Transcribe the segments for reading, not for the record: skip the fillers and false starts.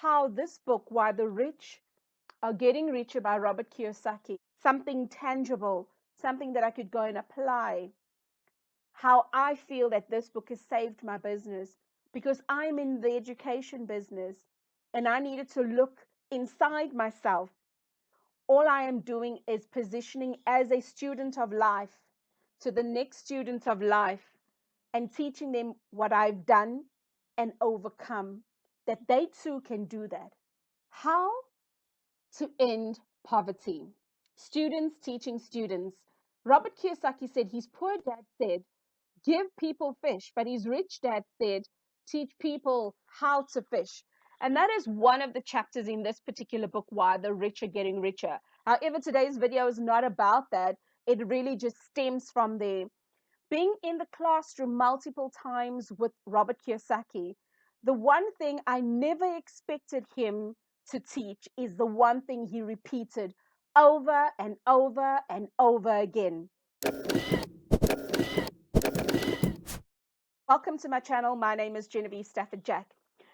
how this book, Why the Rich Are Getting Richer by Robert Kiyosaki, something tangible, something that I could go and apply, how I feel that this book has saved my business because I'm in the education business and I needed to look inside myself. All I am doing is positioning as a student of life to the next student of life and teaching them what I've done and overcome, that they too can do that. How to end poverty. Students teaching students. Robert Kiyosaki said his poor dad said, give people fish, but his rich dad said, teach people how to fish. And that is one of the chapters in this particular book, Why the Rich Are Getting Richer. However, today's video is not about that. It really just stems from there. Being in the classroom multiple times with Robert Kiyosaki, the one thing I never expected him to teach is the one thing he repeated over and over and over again. Welcome to my channel. My name is Genevieve Stafford Jack.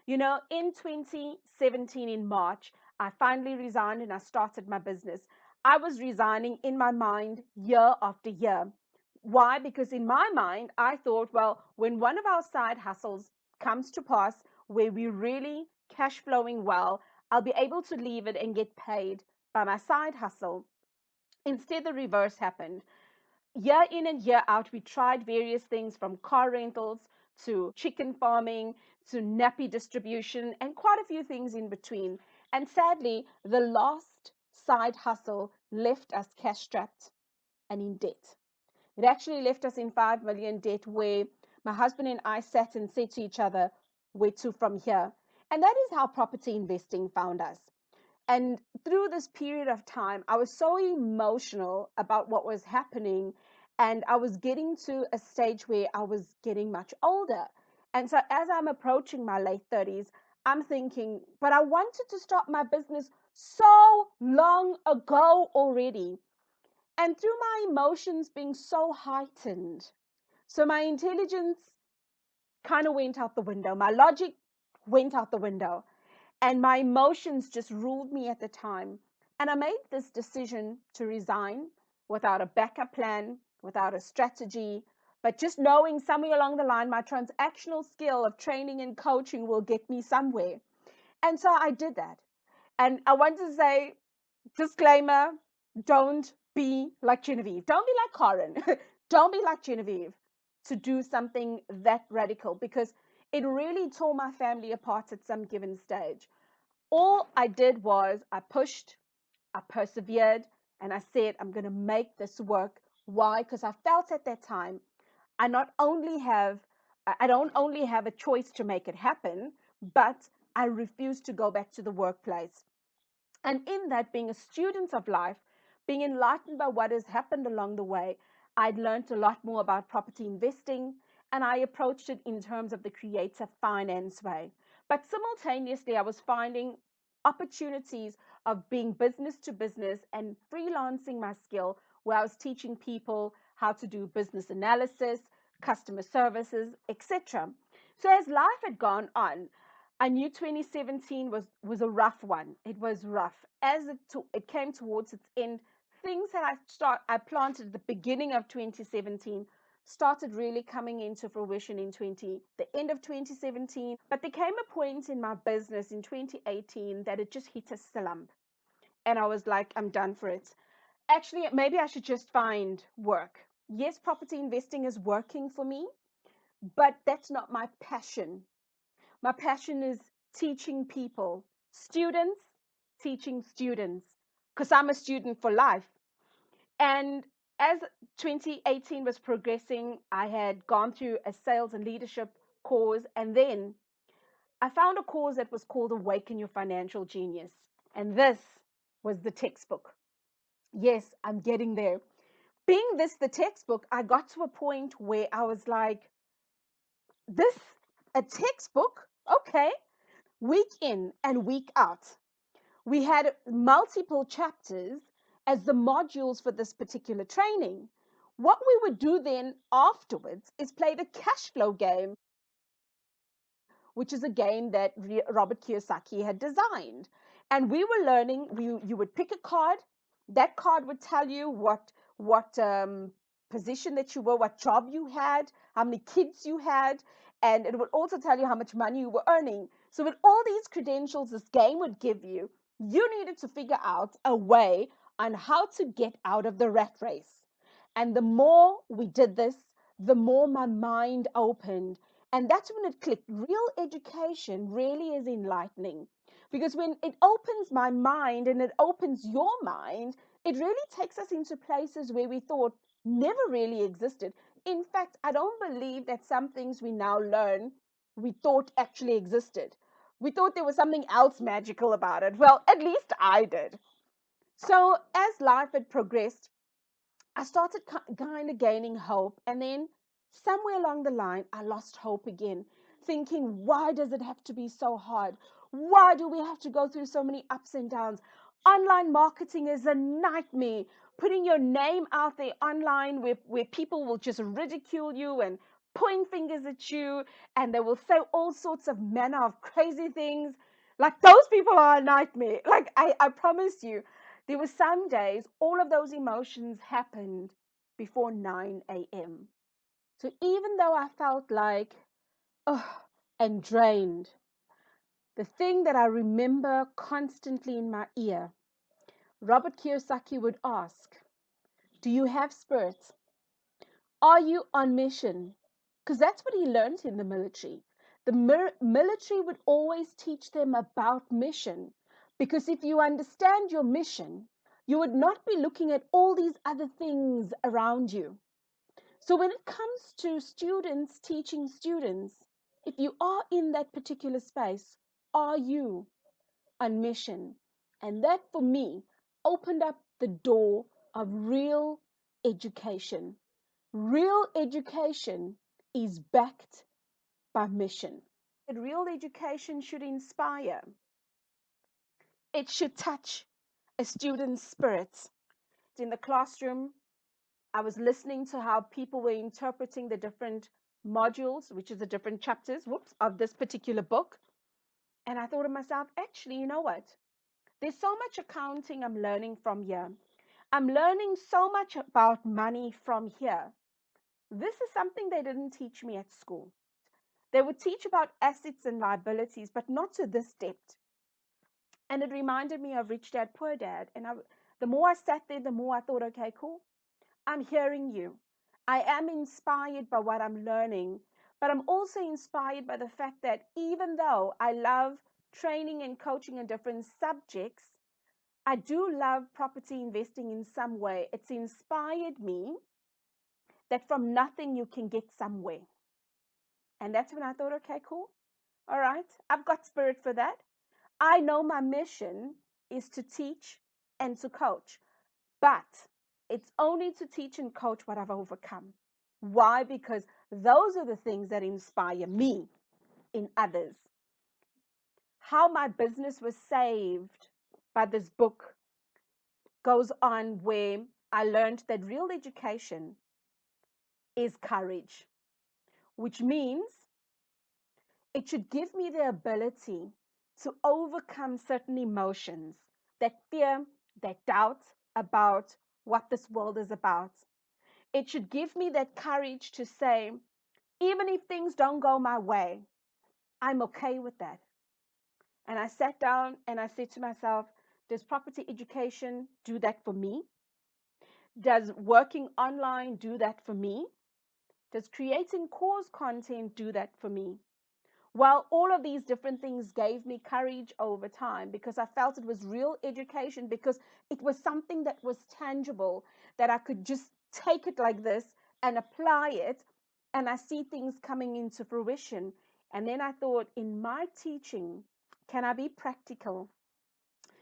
You know, in 2017, in March, I finally resigned and I started my business. I was resigning in my mind year after year. Why? Because in my mind, I thought, well, when one of our side hustles comes to pass where we're really cash flowing well, I'll be able to leave it and get paid by my side hustle. Instead, the reverse happened. Year in and year out, we tried various things from car rentals to chicken farming to nappy distribution and quite a few things in between. And sadly, the last side hustle left us cash strapped and in debt. It actually left us in 5 million debt, where my husband and I sat and said to each other, where to from here? And that is how property investing found us. And through this period of time, I was so emotional about what was happening. And I was getting to a stage where I was getting much older. And so as I'm approaching my late 30s, I'm thinking, but I wanted to start my business so long ago already. And through my emotions being so heightened, so my intelligence kind of went out the window. My logic went out the window. And my emotions just ruled me at the time. And I made this decision to resign without a backup plan, without a strategy, but just knowing somewhere along the line, my transactional skill of training and coaching will get me somewhere. And so I did that. And I want to say, disclaimer, don't be like Genevieve. Don't be like Karen. Don't be like Genevieve to do something that radical, because it really tore my family apart at some given stage. All I did was I pushed, I persevered, and I said, I'm going to make this work. Why? Because I felt at that time, I not only have, I don't only have a choice to make it happen, but I refuse to go back to the workplace. And in that, being a student of life, being enlightened by what has happened along the way, I'd learned a lot more about property investing, and I approached it in terms of the creative finance way. But simultaneously, I was finding opportunities of being business to business and freelancing my skill, where I was teaching people how to do business analysis, customer services, etc. So as life had gone on, I knew 2017 was a rough one. It was rough. As it came towards its end, things that I planted at the beginning of 2017 started really coming into fruition in the end of 2017. But there came a point in my business in 2018 that it just hit a slump. And I was like, I'm done for it. Actually, maybe I should just find work. Yes, property investing is working for me, but that's not my passion. My passion is teaching people, students, teaching students, because I'm a student for life. And as 2018 was progressing, I had gone through a sales and leadership course, and then I found a course that was called Awaken Your Financial Genius. And this was the textbook. Yes, I'm getting there. Being this the textbook, I got to a point where I was like, this, a textbook? Okay. Week in and week out, we had multiple chapters as the modules for this particular training. What we would do then afterwards is play the cash flow game, which is a game that Robert Kiyosaki had designed. And we were learning, you would pick a card. That card would tell you what position that you were, what job you had, how many kids you had, and it would also tell you how much money you were earning. So with all these credentials this game would give you, you needed to figure out a way on how to get out of the rat race. And the more we did this, the more my mind opened. And that's when it clicked. Real education really is enlightening. Because when it opens my mind and it opens your mind, it really takes us into places where we thought never really existed. In fact, I don't believe that some things we now learn we thought actually existed. We thought there was something else magical about it. Well, at least I did. So as life had progressed, I started kind of gaining hope. And then somewhere along the line, I lost hope again, thinking, why does it have to be so hard? Why do we have to go through so many ups and downs? Online marketing is a nightmare. Putting your name out there online where people will just ridicule you and point fingers at you, and they will say all sorts of manner of crazy things. Like those people are a nightmare. Like I promise you, there were some days all of those emotions happened before 9 a.m. So even though I felt like, oh, and drained, the thing that I remember constantly in my ear, Robert Kiyosaki would ask, do you have spirit? Are you on mission? Because that's what he learned in the military. The military would always teach them about mission. Because if you understand your mission, you would not be looking at all these other things around you. So when it comes to students teaching students, if you are in that particular space, are you on mission? And that for me opened up the door of real education. Real education is backed by mission. Real education should inspire. It should touch a student's spirit. In the classroom, I was listening to how people were interpreting the different modules, which is the different chapters, of this particular book. And I thought to myself, actually, you know what? There's so much accounting I'm learning from here. I'm learning so much about money from here. This is something they didn't teach me at school. They would teach about assets and liabilities, but not to this depth. And it reminded me of Rich Dad, Poor Dad. And the more I sat there, the more I thought, okay, cool. I'm hearing you. I am inspired by what I'm learning, but I'm also inspired by the fact that even though I love training and coaching in different subjects, I do love property investing in some way. It's inspired me that from nothing you can get somewhere. And that's when I thought, okay, cool. All right. I've got spirit for that. I know my mission is to teach and to coach, but it's only to teach and coach what I've overcome. Why? Because those are the things that inspire me in others. How my business was saved by this book goes on, where I learned that real education is courage, which means it should give me the ability to overcome certain emotions, that fear, that doubt about what this world is about. It should give me that courage to say, even if things don't go my way, I'm okay with that. And I sat down and I said to myself, does property education do that for me? Does working online do that for me? Does creating course content do that for me? Well, all of these different things gave me courage over time, because I felt it was real education, because it was something that was tangible, that I could just take it like this and apply it, and I see things coming into fruition. And then I thought, in my teaching, can I be practical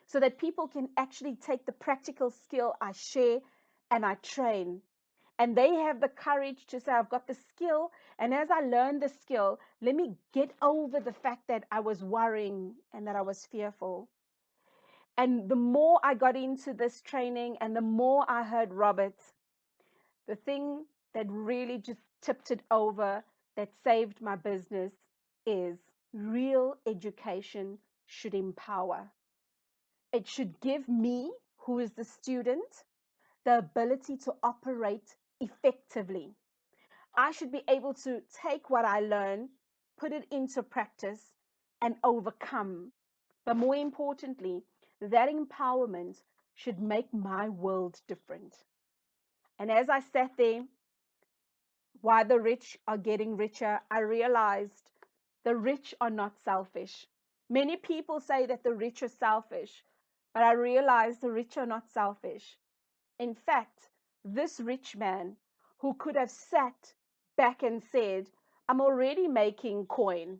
so that people can actually take the practical skill I share and I train, and they have the courage to say, I've got the skill, and as I learn the skill, let me get over the fact that I was worrying and that I was fearful. And the more I got into this training and the more I heard Robert, the thing that really just tipped it over, that saved my business, is Real education should empower. It should give me, who is the student, the ability to operate effectively. I should be able to take what I learn, put it into practice, and overcome. But more importantly, that empowerment should make my world different. And as I sat there, why the rich are getting richer, I realized the rich are not selfish. Many people say that the rich are selfish, but I realized the rich are not selfish. In fact, this rich man who could have sat back and said, I'm already making coin.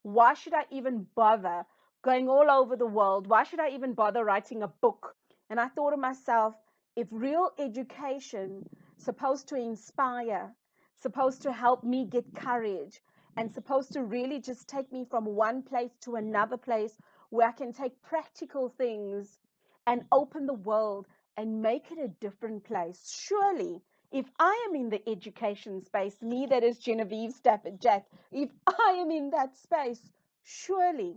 Why should I even bother going all over the world? Why should I even bother writing a book? And I thought to myself, if real education supposed to inspire, supposed to help me get courage, and supposed to really just take me from one place to another place where I can take practical things and open the world and make it a different place. Surely, if I am in the education space, me that is Genevieve Stafford Jack, if I am in that space, surely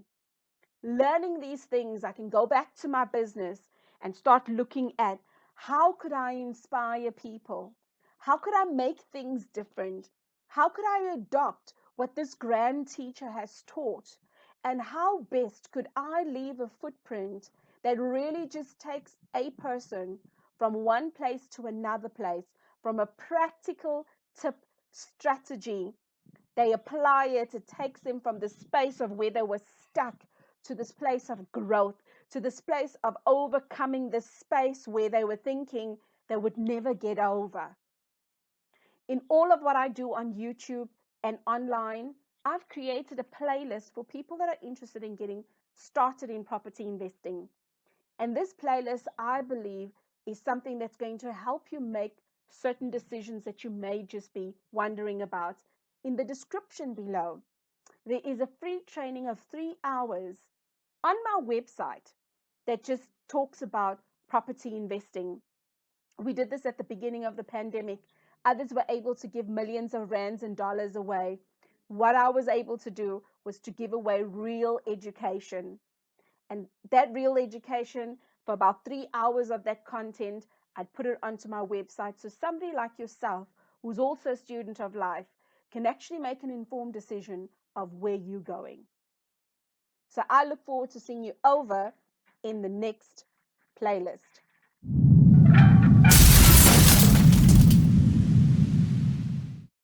learning these things, I can go back to my business and start looking at how could I inspire people? How could I make things different? How could I adopt what this grand teacher has taught? And how best could I leave a footprint that really just takes a person from one place to another place, from a practical tip strategy they apply it. It takes them from the space of where they were stuck to this place of growth, to this place of overcoming the space where they were thinking they would never get over. In all of what I do on YouTube and online, I've created a playlist for people that are interested in getting started in property investing. And this playlist, I believe, is something that's going to help you make certain decisions that you may just be wondering about. In the description below, there is a free training of 3 hours on my website that just talks about property investing. We did this at the beginning of the pandemic. Others were able to give millions of rands and dollars away. What I was able to do was to give away real education. And that real education, for about 3 hours of that content, I'd put it onto my website. So somebody like yourself, who's also a student of life, can actually make an informed decision of where you're going. So I look forward to seeing you over in the next playlist.